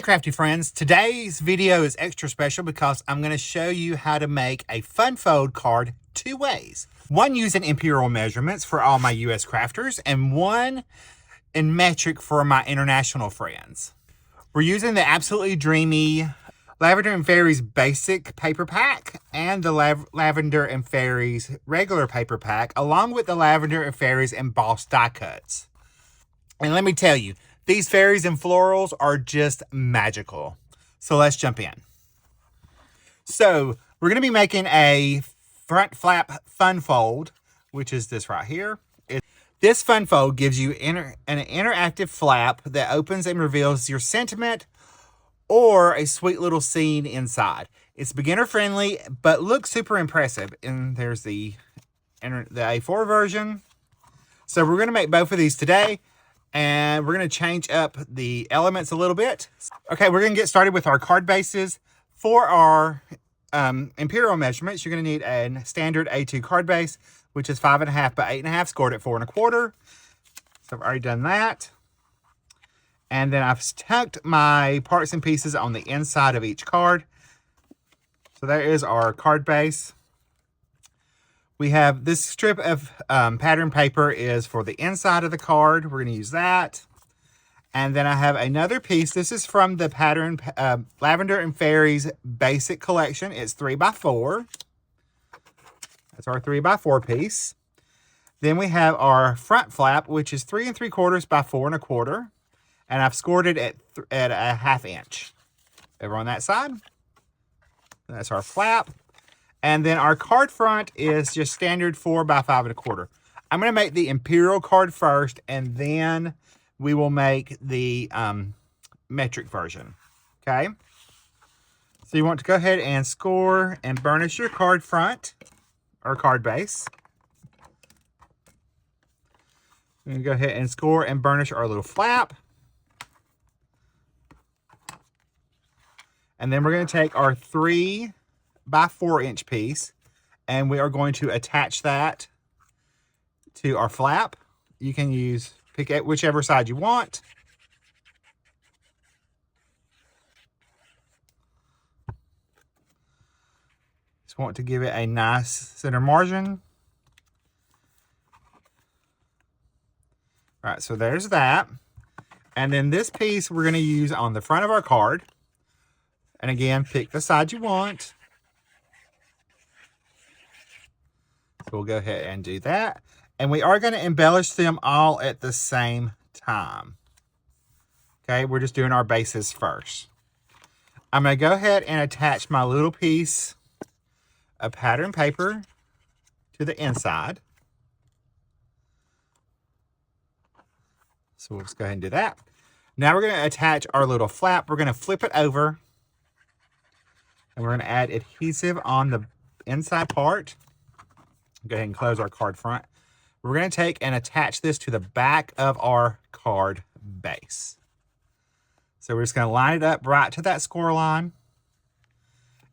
Hey crafty friends, today's video is extra special because I'm going to show you how to make a fun fold card two ways. One using imperial measurements for all my US crafters and one in metric for my international friends. We're using the absolutely dreamy Lavender Fairies Basic Paper Pack and the Lavender Fairies Regular Paper Pack along with the Lavender Fairies Embossed die cuts. And let me tell you, these fairies and florals are just magical. So let's jump in. So we're going to be making a front flap fun fold, which is this right here. This fun fold gives you an interactive flap that opens and reveals your sentiment or a sweet little scene inside. It's beginner friendly, but looks super impressive. And there's the A4 version. So we're going to make both of these today. And we're going to change up the elements a little bit. Okay, we're going to get started with our card bases. For our imperial measurements, you're going to need a standard A2 card base, which is 5.5 by 8.5, scored at 4 1/4. So I've already done that. And then I've tucked my parts and pieces on the inside of each card. So there is our card base. We have this strip of pattern paper is for the inside of the card. We're going to use that. And then I have another piece. This is from the pattern Lavender Fairies Basic Collection. It's 3x4. That's our 3x4 piece. Then we have our front flap, which is 3 3/4 by 4 1/4. And I've scored it at a 1/2 inch. Over on that side. That's our flap. And then our card front is just standard 4 by 5 1/4. I'm going to make the imperial card first, and then we will make the metric version. Okay. So you want to go ahead and score and burnish your card front or card base. We're going to go ahead and score and burnish our little flap. And then we're going to take our 3 by 4 inch piece, and we are going to attach that to our flap. You can pick whichever side you want. Just want to give it a nice center margin. All right, so there's that. And then this piece we're going to use on the front of our card. And again, pick the side you want. So we'll go ahead and do that. And we are going to embellish them all at the same time. Okay, we're just doing our bases first. I'm going to go ahead and attach my little piece of pattern paper to the inside. So we'll just go ahead and do that. Now we're going to attach our little flap. We're going to flip it over. And we're going to add adhesive on the inside part. Go ahead and close our card front. We're going to take and attach this to the back of our card base. So we're just going to line it up right to that score line.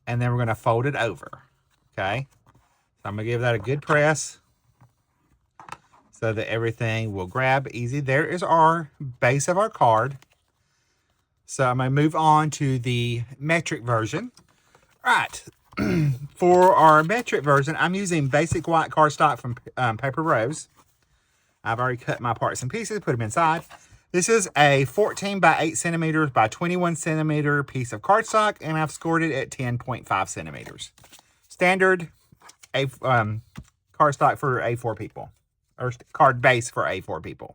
And then we're going to fold it over. Okay. So I'm going to give that a good press so that everything will grab easy. There is our base of our card. So I'm going to move on to the metric version. All right. For our metric version, I'm using basic white cardstock from Paper Rose. I've already cut my parts and pieces, put them inside. This is a 14 by 8 centimeters by 21 centimeter piece of cardstock, and I've scored it at 10.5 centimeters. Standard cardstock for A4 people, or card base for A4 people.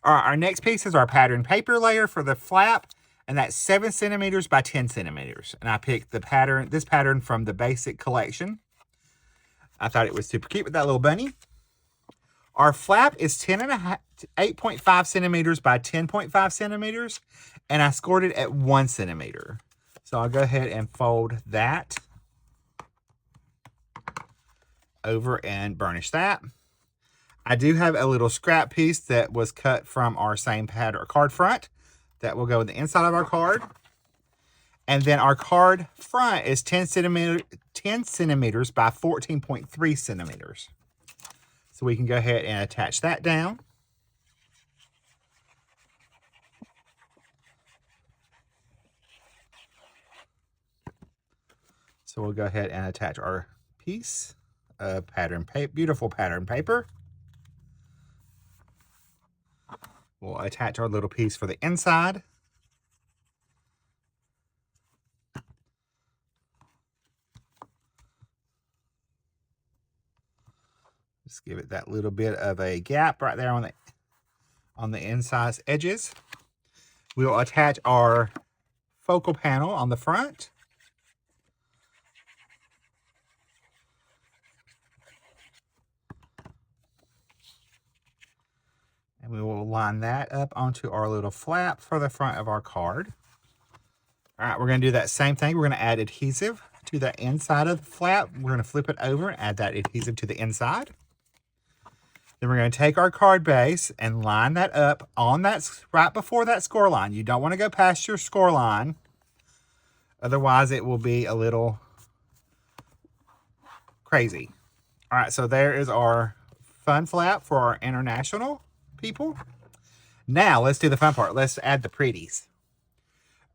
All right, our next piece is our pattern paper layer for the flap. And that's 7 centimeters by 10 centimeters. And I picked this pattern from the Basic Collection. I thought it was super cute with that little bunny. Our flap is 8.5 centimeters by 10.5 centimeters. And I scored it at 1 centimeter. So I'll go ahead and fold that over and burnish that. I do have a little scrap piece that was cut from our same pattern card front. That will go in the inside of our card. And then our card front is 10 centimeters by 14.3 centimeters. So we can go ahead and attach that down. So we'll go ahead and attach our piece of beautiful pattern paper. We'll attach our little piece for the inside. Just give it that little bit of a gap right there on the inside edges. We'll attach our focal panel on the front. And we will line that up onto our little flap for the front of our card. All right, we're going to do that same thing. We're going to add adhesive to the inside of the flap. We're going to flip it over and add that adhesive to the inside. Then we're going to take our card base and line that up on that right before that score line. You don't want to go past your score line. Otherwise, it will be a little crazy. All right, so there is our fun flap for our international people. Now, let's do the fun part. Let's add the pretties.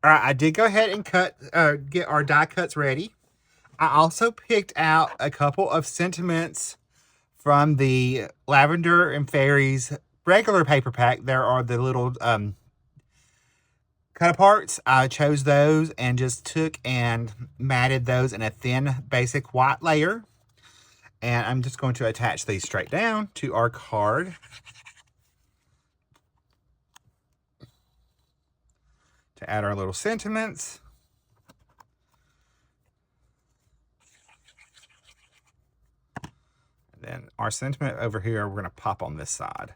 All right, I did go ahead and get our die cuts ready. I also picked out a couple of sentiments from the Lavender and Fairies regular paper pack. There are the little cut aparts. I chose those and just took and matted those in a thin basic white layer. And I'm just going to attach these straight down to our card. To add our little sentiments. And then our sentiment over here, we're going to pop on this side.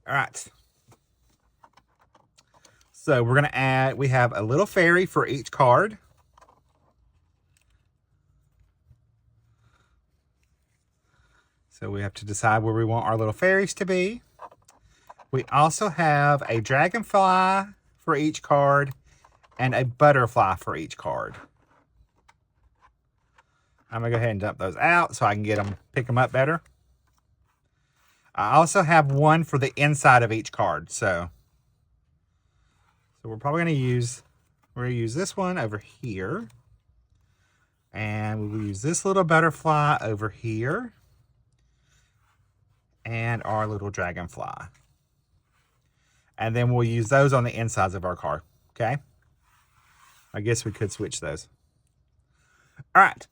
All right. So we're going to add, we have a little fairy for each card. So we have to decide where we want our little fairies to be. We also have a dragonfly for each card and a butterfly for each card. I'm going to go ahead and dump those out so I can pick them up better. I also have one for the inside of each card. So we're probably going to use this one over here. And we will use this little butterfly over here. And our little dragonfly. And then we'll use those on the insides of our card. Okay? I guess we could switch those. All right.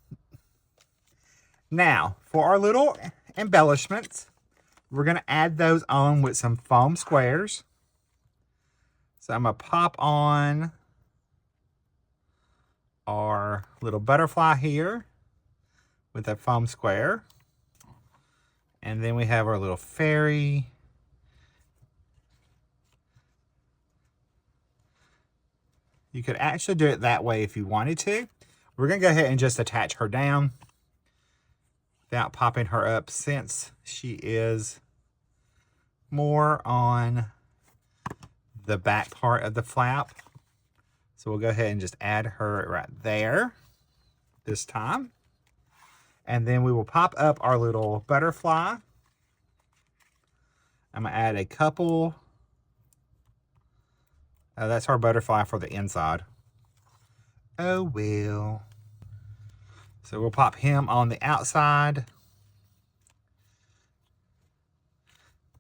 Now, for our little embellishments, we're going to add those on with some foam squares. So I'm going to pop on our little butterfly here with a foam square. And then we have our little fairy. You could actually do it that way if you wanted to. We're going to go ahead and just attach her down without popping her up since she is more on the back part of the flap. So we'll go ahead and just add her right there this time. And then we will pop up our little butterfly. I'm going to add a couple. That's our butterfly for the inside. Oh, well. So we'll pop him on the outside.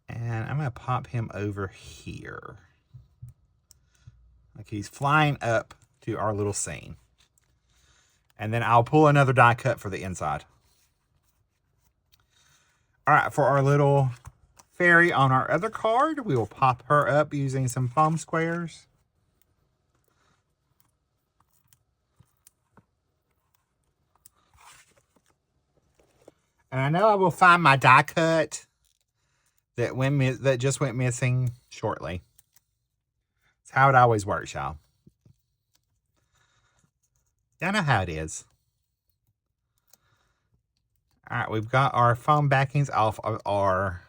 And I'm going to pop him over here. Like he's flying up to our little scene. And then I'll pull another die cut for the inside. All right, for our little fairy on our other card, we will pop her up using some foam squares. And I know I will find my die cut that just went missing shortly. It's how it always works, y'all. Y'all know how it is. All right, we've got our foam backings off of our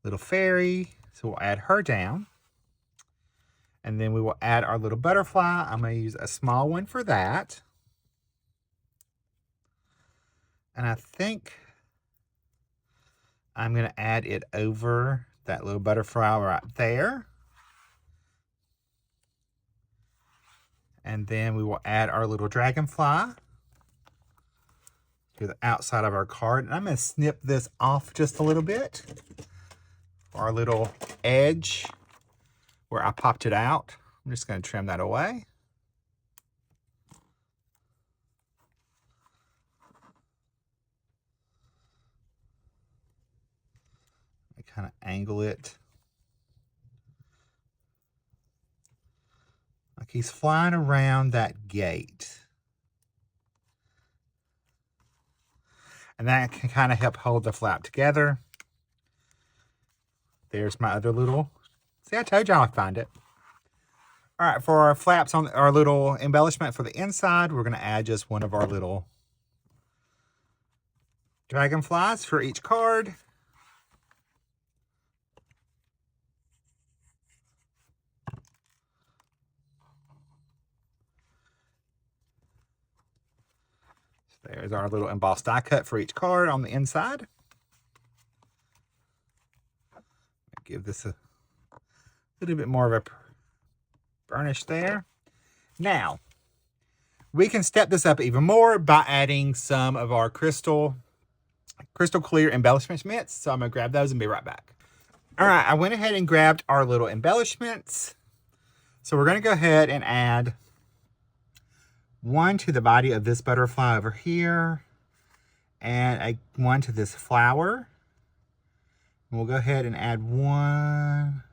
little fairy. So we'll add her down. And then we will add our little butterfly. I'm going to use a small one for that. And I think I'm going to add it over that little butterfly right there. And then we will add our little dragonfly to the outside of our card. And I'm going to snip this off just a little bit. Our little edge where I popped it out. I'm just going to trim that away. I kind of angle it like he's flying around that gate. And that can kind of help hold the flap together. There's my other little, see, I told y'all I'd find it. All right, for our flaps on our little embellishment for the inside, we're going to add just one of our little dragonflies for each card. There's our little embossed die cut for each card on the inside. Give this a little bit more of a burnish there. Now, we can step this up even more by adding some of our crystal clear embellishment mitts. So I'm going to grab those and be right back. All right, I went ahead and grabbed our little embellishments. So we're going to go ahead and add one to the body of this butterfly over here, and one to this flower. And we'll go ahead and add one.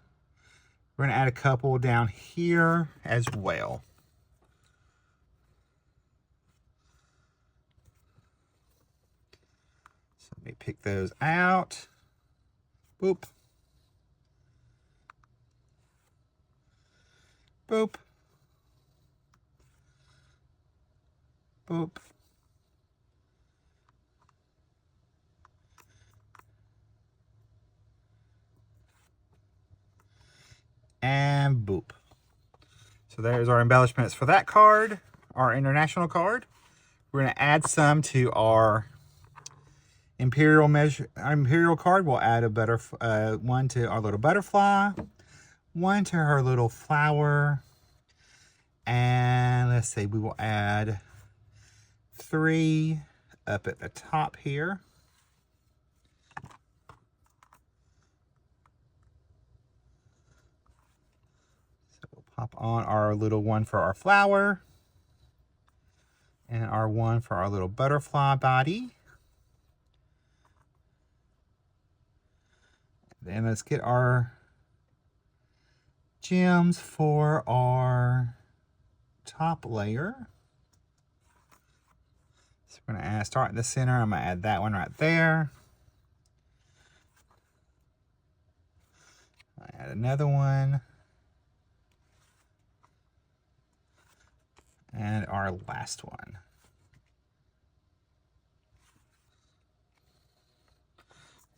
We're going to add a couple down here as well. So let me pick those out. Boop. Boop. Boop. And boop. So there's our embellishments for that card, our international card. We're going to add some to our imperial card. We'll add a one to our little butterfly, one to her little flower, and let's see, we will add 3 up at the top here. So we'll pop on our little one for our flower and our one for our little butterfly body. Then let's get our gems for our top layer. So we're going to start in the center. I'm going to add that one right there. Add another one. And our last one.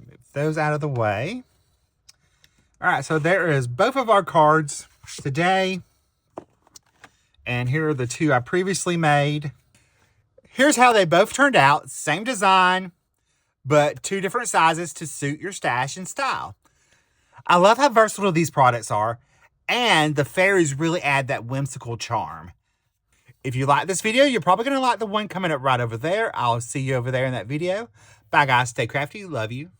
Move those out of the way. All right, so there is both of our cards today. And here are the 2 I previously made. Here's how they both turned out. Same design, but 2 different sizes to suit your stash and style. I love how versatile these products are, and the fairies really add that whimsical charm. If you like this video, you're probably going to like the one coming up right over there. I'll see you over there in that video. Bye, guys. Stay crafty. Love you.